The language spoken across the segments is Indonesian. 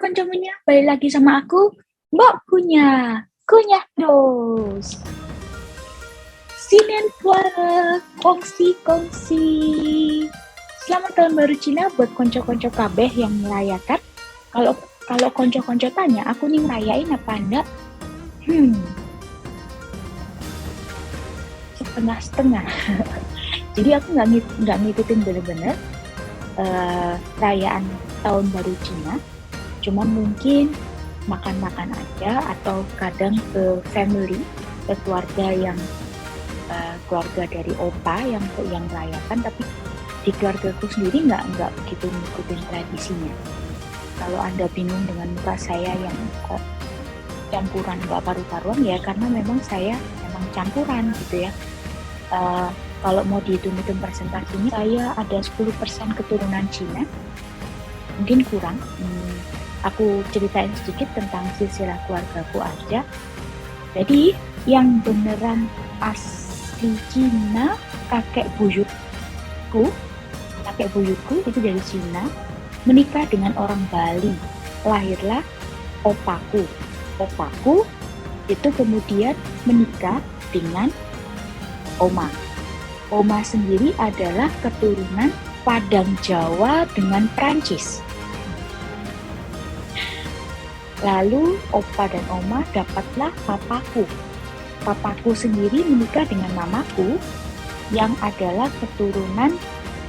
konco-koncomunya, balik lagi sama aku, Mbak Kunyah terus. Sinen Puara, kongsi-kongsi. Selamat tahun baru Cina buat konco-konco kabeh yang merayakan. Kalau konco-konco tanya, aku nih ngerayain apa enggak? Setengah-setengah. Jadi aku nggak ngikutin bener-bener perayaan tahun baru Cina. Cuma mungkin makan-makan aja atau kadang ke family, ke keluarga yang keluarga dari opa yang merayakan, tapi di keluargaku sendiri nggak begitu ngikutin tradisinya. Kalau Anda bingung dengan muka saya yang kok campuran nggak paru-paruan, ya karena memang saya memang campuran gitu ya. Kalau mau dihitung-hitung presentasinya, saya ada 10% keturunan Cina, mungkin kurang. Aku ceritain sedikit tentang silsilah keluargaku aja. Jadi yang beneran asli Cina, kakek buyutku itu dari Cina, menikah dengan orang Bali. Lahirlah opaku itu kemudian menikah dengan oma sendiri adalah keturunan Padang Jawa dengan Prancis. Lalu opa dan oma dapatlah papaku. Papaku sendiri menikah dengan mamaku yang adalah keturunan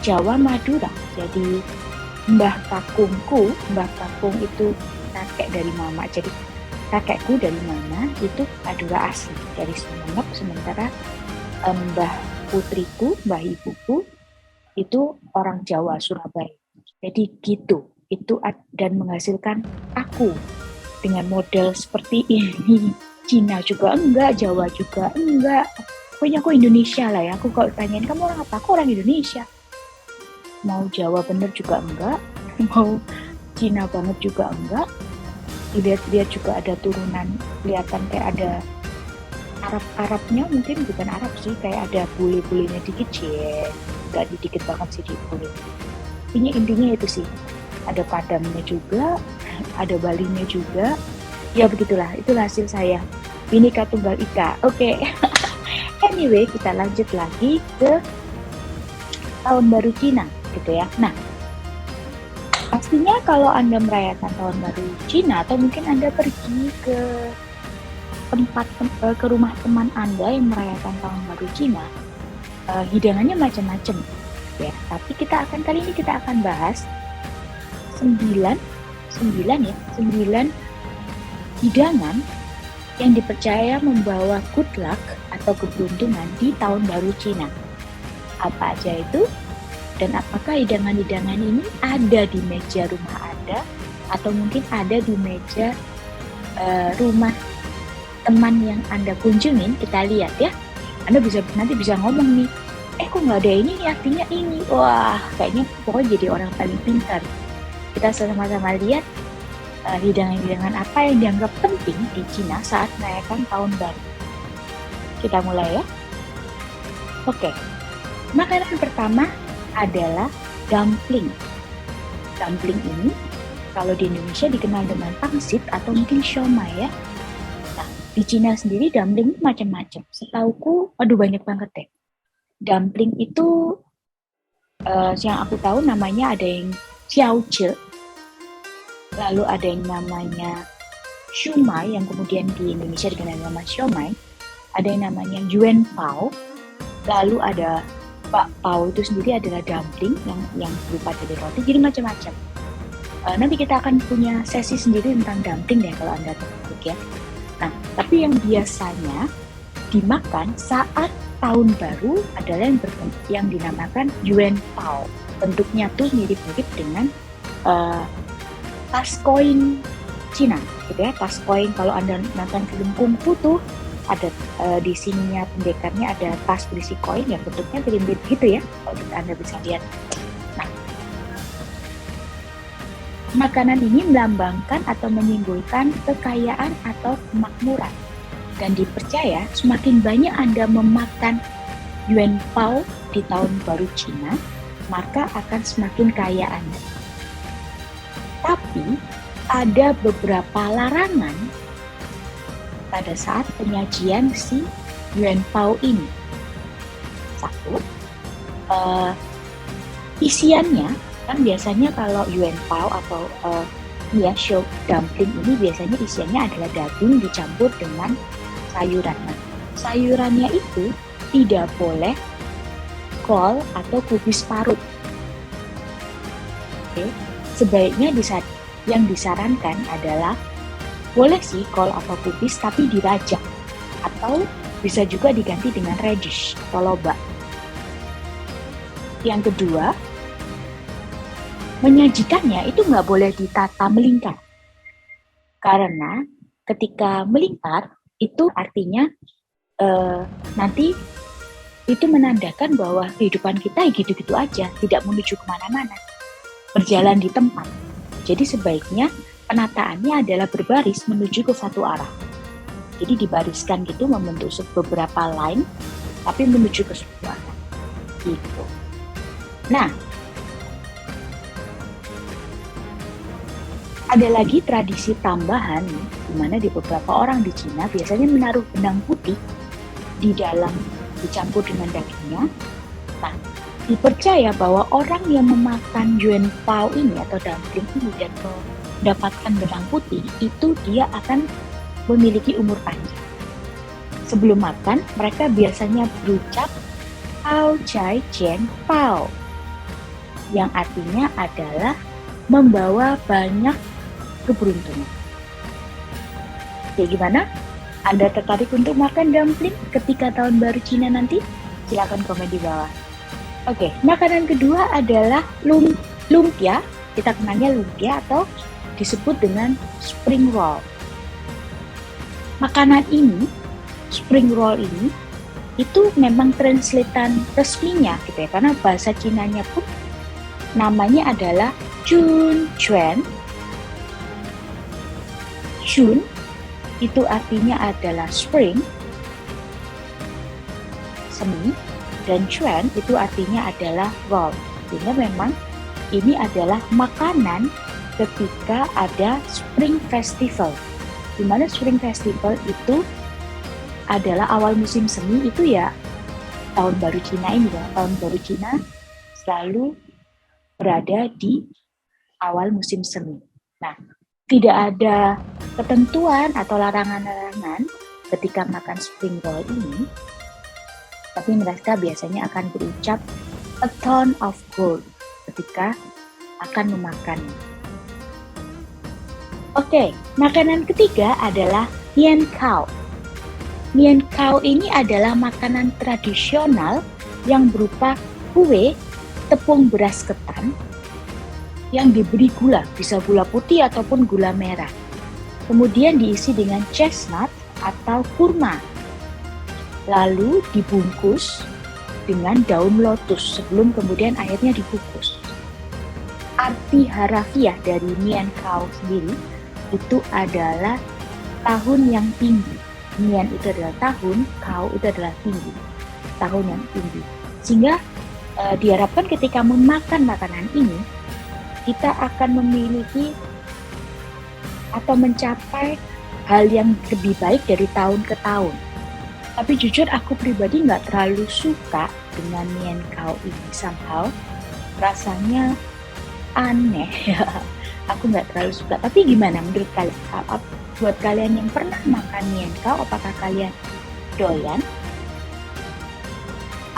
Jawa Madura. Jadi Mbah Kakung itu kakek dari mama. Jadi kakekku dari mama itu Madura asli dari Sumenep, sementara Mbah putriku, mbah ibuku itu orang Jawa Surabaya. Jadi gitu. Itu dan menghasilkan aku dengan model seperti ini. Cina juga enggak, Jawa juga enggak. Pokoknya aku Indonesia lah ya. Aku kalau tanyain kamu orang apa? Aku orang Indonesia. Mau Jawa bener juga enggak, mau Cina banget juga enggak. Lihat juga ada turunan, kelihatan kayak ada Arabnya, mungkin bukan Arab sih, kayak ada bule-bulenya dikit sih. Enggak dikit banget sih di bule. Intinya itu sih. Ada Padangnya juga, ada Balinya juga. Ya begitulah, itulah hasil saya. Bhinneka Tunggal Ika. Oke. Anyway, kita lanjut lagi ke tahun baru Cina gitu ya. Nah, pastinya kalau Anda merayakan tahun baru Cina atau mungkin Anda pergi ke rumah teman Anda yang merayakan tahun baru Cina, hidangannya macam-macam ya. Tapi kali ini kita akan bahas 9 hidangan yang dipercaya membawa good luck atau keberuntungan di tahun baru Cina. Apa aja itu? Dan apakah hidangan-hidangan ini ada di meja rumah Anda atau mungkin ada di meja rumah teman yang Anda kunjungin? Kita lihat ya. Anda nanti bisa ngomong nih, kok nggak ada ini nih, artinya ini. Wah, kayaknya pokoknya jadi orang paling pintar. Kita sama-sama lihat hidangan-hidangan apa yang dianggap penting di Cina saat merayakan tahun baru. Kita mulai ya. Oke. Makanan pertama adalah dumpling. Dumpling ini kalau di Indonesia dikenal dengan pangsit atau mungkin siomay ya. Nah, di Cina sendiri dumpling macam-macam. Setauku, banyak banget deh. Dumpling itu yang aku tahu namanya ada yang xiaozi, lalu ada yang namanya shumai yang kemudian di Indonesia dikenal nama siomay, ada yang namanya yuan pao, lalu ada bakpao itu sendiri adalah dumpling yang berupa dari roti, jadi macam-macam. Nanti kita akan punya sesi sendiri tentang dumpling deh kalau Anda tertarik ya. Nah, tapi yang biasanya dimakan saat tahun baru adalah yang dinamakan yuan pao. Bentuknya tuh mirip-mirip dengan tas koin Cina gitu ya. Tas koin kalau Anda nonton film kungfu tuh ada di sininya pendekarnya ada tas berisi koin yang bentuknya mirip gitu ya, kalau Anda bisa lihat. Nah, makanan ini melambangkan atau menyimbolkan kekayaan atau kemakmuran, dan dipercaya semakin banyak Anda memakan yuan pao di tahun baru Cina, maka akan semakin kaya Anda. Tapi ada beberapa larangan pada saat penyajian si Yuan Pao ini. Satu, isiannya kan biasanya kalau Yuan Pao atau show dumpling ini biasanya isiannya adalah daging dicampur dengan sayuran. Nah, sayurannya itu tidak boleh kol atau kubis parut. Oke, sebaiknya yang disarankan adalah boleh sih kol atau kubis tapi dirajang atau bisa juga diganti dengan radish atau lobak. Yang kedua, menyajikannya itu nggak boleh ditata melingkar. Karena ketika melingkar itu artinya nanti itu menandakan bahwa kehidupan kita gitu-gitu aja, tidak menuju kemana-mana, berjalan di tempat. Jadi sebaiknya penataannya adalah berbaris menuju ke satu arah. Jadi dibariskan gitu membentuk beberapa line, tapi menuju ke satu arah. Gitu. Nah, ada lagi tradisi tambahan di mana di beberapa orang di Cina biasanya menaruh benang putih di dalam dicampur dengan dagingnya. Nah, dipercaya bahwa orang yang memakan Yuan Pao ini atau dumpling ini dan mendapatkan benang putih itu dia akan memiliki umur panjang. Sebelum makan, mereka biasanya berucap Pao Cai Jian Pao, yang artinya adalah membawa banyak keberuntungan. Jadi gimana? Anda tertarik untuk makan dumpling ketika tahun baru Cina nanti? Silakan komen di bawah. Oke, makanan kedua adalah lumpia. Kita kenalnya lumpia atau disebut dengan spring roll. Makanan ini, spring roll ini, itu memang translatean resminya gitu ya, karena bahasa Cinanya pun namanya adalah Chun Chuan. Chun itu artinya adalah spring, semi, dan Chuan itu artinya adalah roll. Sehingga memang ini adalah makanan ketika ada Spring Festival. Di mana Spring Festival itu adalah awal musim semi, itu ya tahun baru Cina ini ya. Tahun baru Cina selalu berada di awal musim semi. Nah, tidak ada ketentuan atau larangan-larangan ketika makan spring roll ini, tapi mereka biasanya akan berucap a ton of gold ketika akan memakannya. Oke, makanan ketiga adalah mian khao. Mian khao ini adalah makanan tradisional yang berupa kue tepung beras ketan yang diberi gula, bisa gula putih ataupun gula merah. Kemudian diisi dengan chestnut atau kurma. Lalu dibungkus dengan daun lotus sebelum kemudian akhirnya dikukus. Arti harafiah dari mian khao sendiri itu adalah tahun yang tinggi. Mian itu adalah tahun, khao itu adalah tinggi. Tahun yang tinggi. Sehingga diharapkan ketika memakan makanan ini, kita akan memiliki atau mencapai hal yang lebih baik dari tahun ke tahun. Tapi jujur aku pribadi nggak terlalu suka dengan mian khao ini. Somehow rasanya aneh. Aku nggak terlalu suka. Tapi gimana menurut kalian? Buat kalian yang pernah makan mian khao, apakah kalian doyan?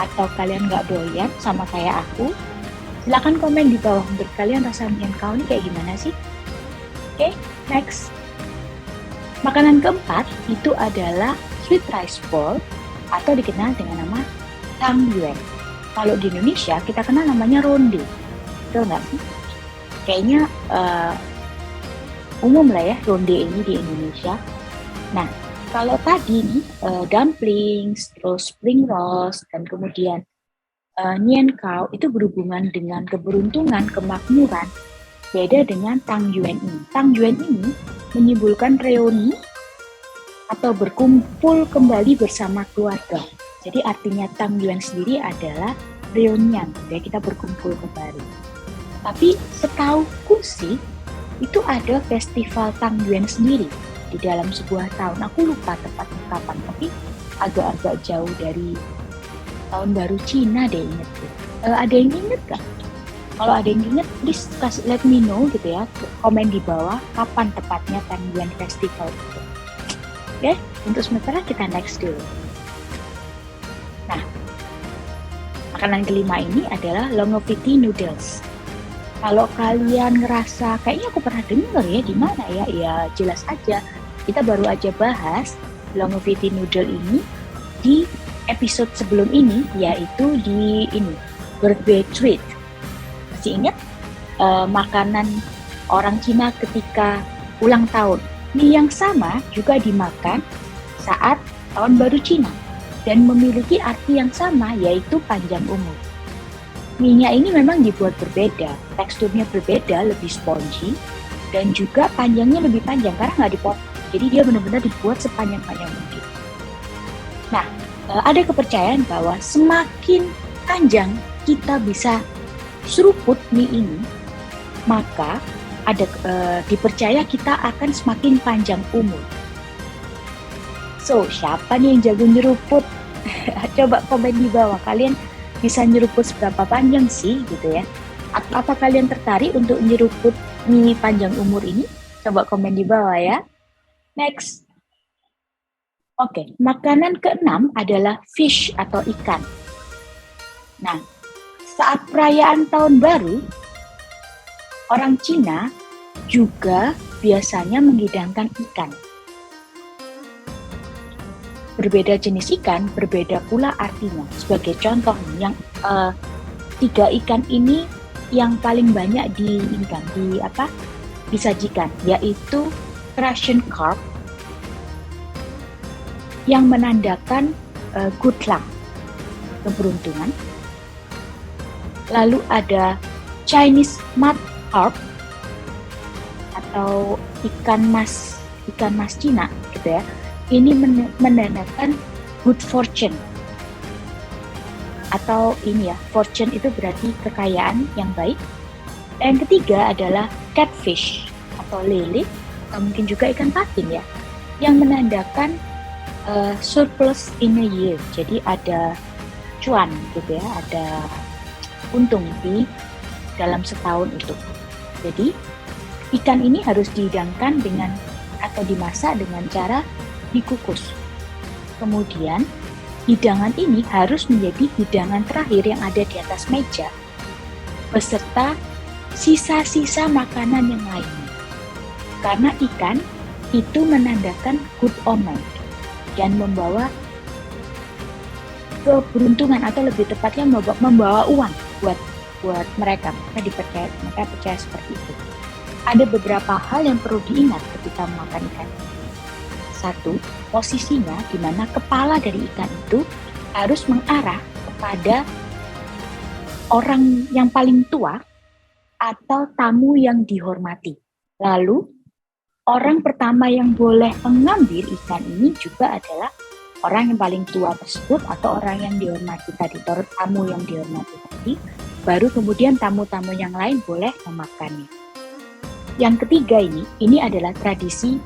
Atau kalian nggak doyan sama kayak aku? Silahkan komen di bawah menurut kalian rasa mian khao ini kayak gimana sih? Oke, next. Makanan keempat itu adalah sweet rice ball atau dikenal dengan nama tang yuan. Kalau di Indonesia kita kenal namanya ronde. Betul nggak sih? Kayaknya umum lah ya ronde ini di Indonesia. Nah, kalau tadi nih dumplings, terus spring rolls, dan kemudian mian khao itu berhubungan dengan keberuntungan, kemakmuran. Beda dengan tang yuan ini. Tang yuan ini menyimbolkan reuni atau berkumpul kembali bersama keluarga. Jadi artinya tang yuan sendiri adalah reunian, ya kita berkumpul kembali. Tapi setauku sih itu ada festival Tangyuan sendiri di dalam sebuah tahun. Aku lupa tepatnya kapan, tapi agak-agak jauh dari tahun baru Cina deh inget. Ada yang inget gak? Kalau ada yang inget, please let me know gitu ya, komen di bawah kapan tepatnya Tangyuan Festival itu. Oke, untuk sementara kita next dulu. Nah, makanan kelima ini adalah longevity noodles. Kalau kalian ngerasa kayaknya aku pernah dengar ya di mana ya, ya jelas aja. Kita baru aja bahas longevity noodle ini di episode sebelum ini, yaitu di ini birthday treat. Masih ingat makanan orang Cina ketika ulang tahun? Mie yang sama juga dimakan saat tahun baru Cina dan memiliki arti yang sama, yaitu panjang umur. Mie-nya ini memang dibuat berbeda, teksturnya berbeda, lebih spongy, dan juga panjangnya lebih panjang karena nggak dipotong. Jadi dia benar-benar dibuat sepanjang-panjang mungkin. Nah, ada kepercayaan bahwa semakin panjang kita bisa seruput mie ini, maka ada dipercaya kita akan semakin panjang umur. So, siapa nih yang jago nyeruput? Coba komen di bawah, kalian bisa nyeruput seberapa panjang sih gitu ya. Apa kalian tertarik untuk nyeruput mie panjang umur ini? Coba komen di bawah ya. Next. Oke, makanan keenam adalah fish atau ikan. Nah, saat perayaan tahun baru, orang Cina juga biasanya menghidangkan ikan. Berbeda jenis ikan, berbeda pula artinya. Sebagai contoh, yang 3 ikan ini yang paling banyak disajikan, yaitu Russian carp yang menandakan good luck, keberuntungan. Lalu ada Chinese mud carp atau ikan mas Cina gitu ya. Ini menandakan good fortune, atau ini ya, fortune itu berarti kekayaan yang baik. Dan yang ketiga adalah catfish atau lele, atau mungkin juga ikan patin ya, yang menandakan surplus in a year. Jadi ada cuan gitu ya, ada untung di dalam setahun itu. Jadi ikan ini harus dihidangkan dengan atau dimasak dengan cara dikukus. Kemudian hidangan ini harus menjadi hidangan terakhir yang ada di atas meja beserta sisa-sisa makanan yang lainnya. Karena ikan itu menandakan good omen dan membawa keberuntungan, atau lebih tepatnya membawa uang buat mereka. Mereka percaya seperti itu. Ada beberapa hal yang perlu diingat ketika makan ikan. Satu, posisinya di mana kepala dari ikan itu harus mengarah kepada orang yang paling tua atau tamu yang dihormati. Lalu, orang pertama yang boleh mengambil ikan ini juga adalah orang yang paling tua tersebut atau orang yang dihormati tadi, tamu yang dihormati tadi. Baru kemudian tamu-tamu yang lain boleh memakannya. Yang ketiga ini adalah tradisi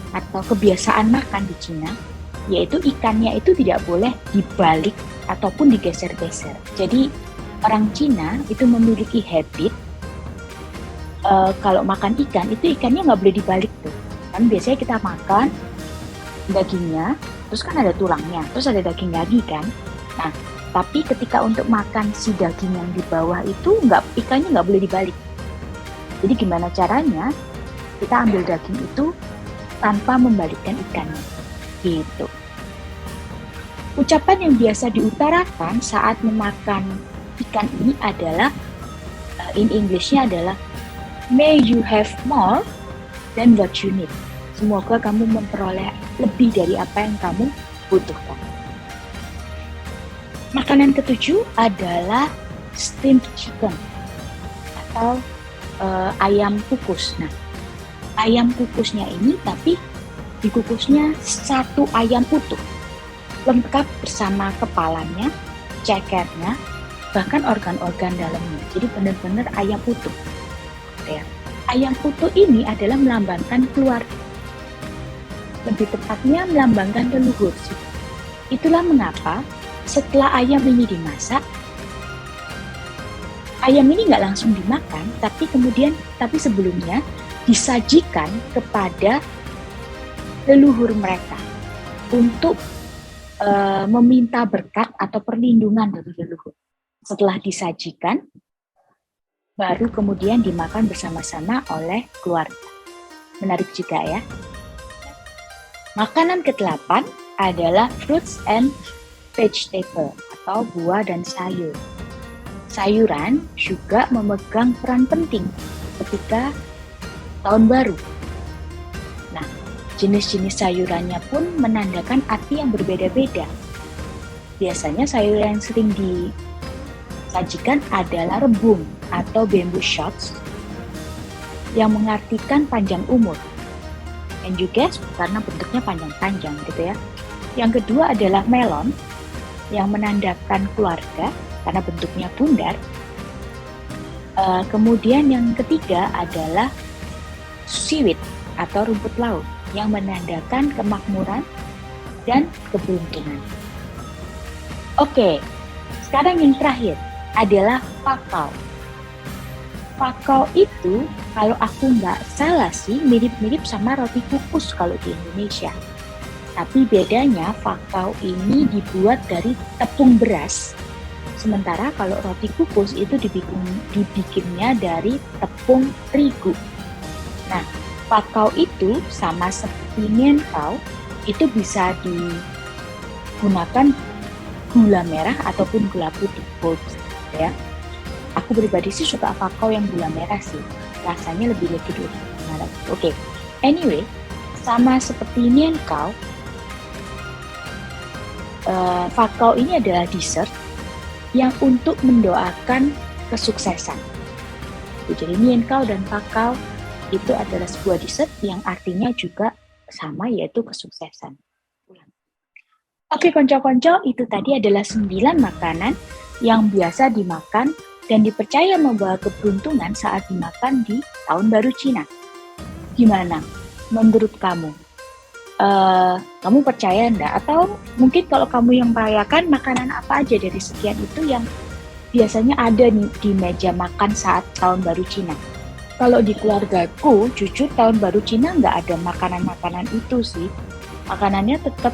atau kebiasaan makan di Cina, yaitu ikannya itu tidak boleh dibalik ataupun digeser-geser. Jadi orang Cina itu memiliki habit kalau makan ikan itu ikannya nggak boleh dibalik tuh. Kan biasanya kita makan dagingnya, terus kan ada tulangnya, terus ada daging lagi kan. Nah, tapi ketika untuk makan si daging yang di bawah itu ikannya nggak boleh dibalik. Jadi gimana caranya? Kita ambil daging itu tanpa membalikkan ikannya, gitu. Ucapan yang biasa diutarakan saat memakan ikan ini adalah, in English-nya adalah, may you have more than what you need. Semoga kamu memperoleh lebih dari apa yang kamu butuhkan. Makanan ketujuh adalah steamed chicken atau ayam kukus. Nah, ayam kukusnya ini tapi dikukusnya satu ayam utuh, lengkap bersama kepalanya, cekernya, bahkan organ-organ dalamnya. Jadi benar-benar ayam utuh. Ya. ayam utuh ini adalah melambangkan keluarga. Lebih tepatnya melambangkan leluhur. Itulah mengapa setelah ayam ini dimasak, ayam ini nggak langsung dimakan, tapi sebelumnya disajikan kepada leluhur mereka untuk meminta berkat atau perlindungan dari leluhur. Setelah disajikan, baru kemudian dimakan bersama-sama oleh keluarga. Menarik juga ya. Makanan ke-8 adalah fruits and vegetable atau buah dan sayur. Sayuran juga memegang peran penting ketika tahun baru. Nah, jenis-jenis sayurannya pun menandakan arti yang berbeda-beda. Biasanya sayuran yang sering disajikan adalah rebung atau bamboo shoots yang mengartikan panjang umur. And juga karena bentuknya panjang-panjang gitu ya. Yang kedua adalah melon yang menandakan keluarga karena bentuknya bundar. Kemudian yang ketiga adalah seaweed atau rumput laut yang menandakan kemakmuran dan keberuntungan. Oke, sekarang yang terakhir adalah pakau. Pakau itu kalau aku nggak salah sih mirip-mirip sama roti kukus kalau di Indonesia. Tapi bedanya pakau ini dibuat dari tepung beras. Sementara kalau roti kukus itu dibikinnya dari tepung terigu. Nah, pakau itu sama seperti mienpao, itu bisa digunakan gula merah ataupun gula putih, both, ya. Aku pribadi sih suka pakau yang gula merah sih, rasanya lebih legit. Oke. Anyway, sama seperti mienpao, pakau ini adalah dessert yang untuk mendoakan kesuksesan. Jadi mienpao dan pakau itu adalah sebuah dessert yang artinya juga sama, yaitu kesuksesan. Oke konco-konco, itu tadi adalah 9 makanan yang biasa dimakan dan dipercaya membawa keberuntungan saat dimakan di Tahun Baru Cina. Gimana menurut kamu? Kamu percaya enggak? Atau mungkin kalau kamu yang merayakan, makanan apa aja dari sekian itu yang biasanya ada di meja makan saat Tahun Baru Cina? Kalau di keluargaku, jujur Tahun Baru Cina nggak ada makanan-makanan itu sih. Makanannya tetap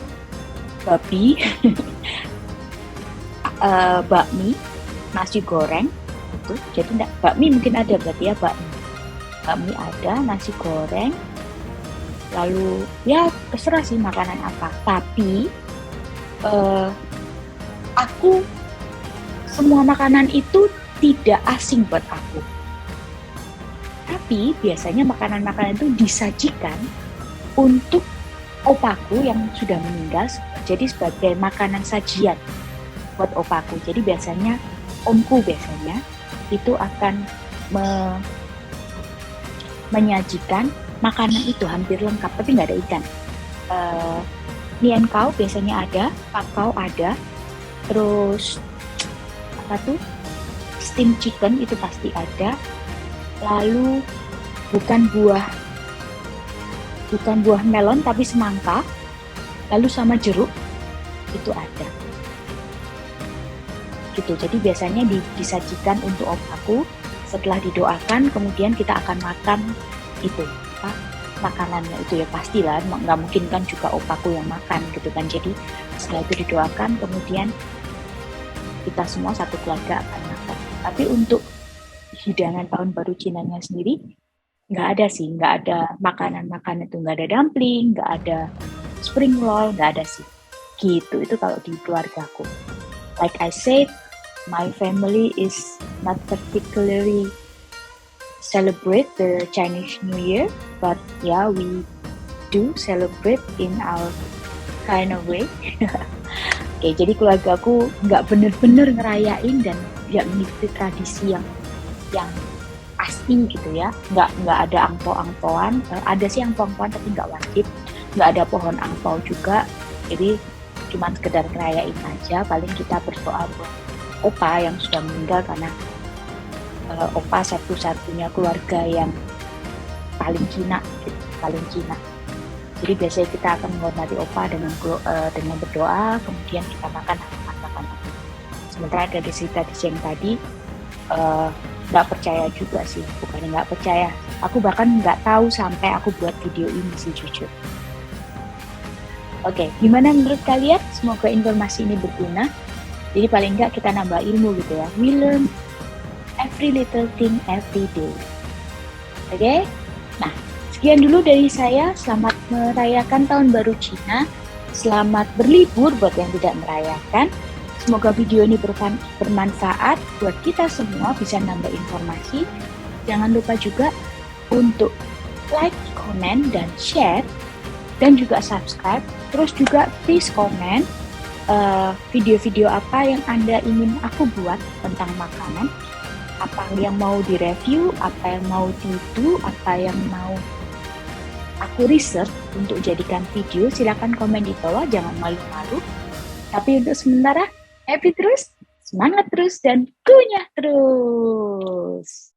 babi, bakmi, nasi goreng, gitu. Jadi enggak, bakmi mungkin ada berarti ya bakmi. Bakmi ada, nasi goreng, lalu ya terserah sih makanan apa. Tapi aku semua makanan itu tidak asing buat aku. Tapi biasanya makanan-makanan itu disajikan untuk opaku yang sudah meninggal, jadi sebagai makanan sajian buat opaku. Jadi biasanya omku biasanya itu akan menyajikan makanan itu hampir lengkap, tapi nggak ada ikan. Mienpao biasanya ada, pakau ada, terus apa tuh, steam chicken itu pasti ada. Lalu bukan buah melon tapi semangka, lalu sama jeruk itu ada. Gitu. Jadi biasanya disajikan untuk opaku, setelah didoakan kemudian kita akan makan itu makanannya itu ya pastilah, nggak mungkin kan juga opaku yang makan gitu kan. Jadi setelah itu didoakan kemudian kita semua satu keluarga akan makan. Tapi untuk hidangan Tahun Baru Cinanya sendiri nggak ada sih, nggak ada makanan-makanan itu, nggak ada dumpling, nggak ada spring roll, nggak ada sih. Gitu, itu kalau di keluargaku. Like I said, my family is not particularly celebrate the Chinese New Year, but yeah, we do celebrate in our kind of way. Oke, jadi keluargaku nggak bener-bener ngerayain dan nggak mengikuti tradisi yang asli gitu ya. Nggak ada angpau-angpauan, ada sih angpau-angpauan tapi nggak wajib, nggak ada pohon angpau juga. Jadi cuma sekedar ngerayain aja. Paling kita berdoa buat opa yang sudah meninggal, karena opa satu-satunya keluarga yang paling Cina gitu, paling Cina. Jadi biasanya kita akan menghormati opa dengan berdoa, kemudian kita makan masakan. Sementara dari cerita yang tadi nggak percaya juga sih, bukan nggak percaya. Aku bahkan nggak tahu sampai aku buat video ini sih jujur. Oke, gimana menurut kalian? Semoga informasi ini berguna. Jadi paling nggak kita nambah ilmu gitu ya. We learn every little thing every day. Oke? Nah, sekian dulu dari saya. Selamat merayakan Tahun Baru Cina. Selamat berlibur buat yang tidak merayakan. Semoga video ini bermanfaat buat kita semua, bisa nambah informasi. Jangan lupa juga untuk like, komen, dan share. Dan juga subscribe. Terus juga please komen video-video apa yang Anda ingin aku buat tentang makanan, apa yang mau direview, apa yang mau didu, apa yang mau aku research untuk jadikan video. Silakan komen di bawah, jangan malu-malu. Tapi untuk sementara, happy terus, semangat terus, dan kunyah terus.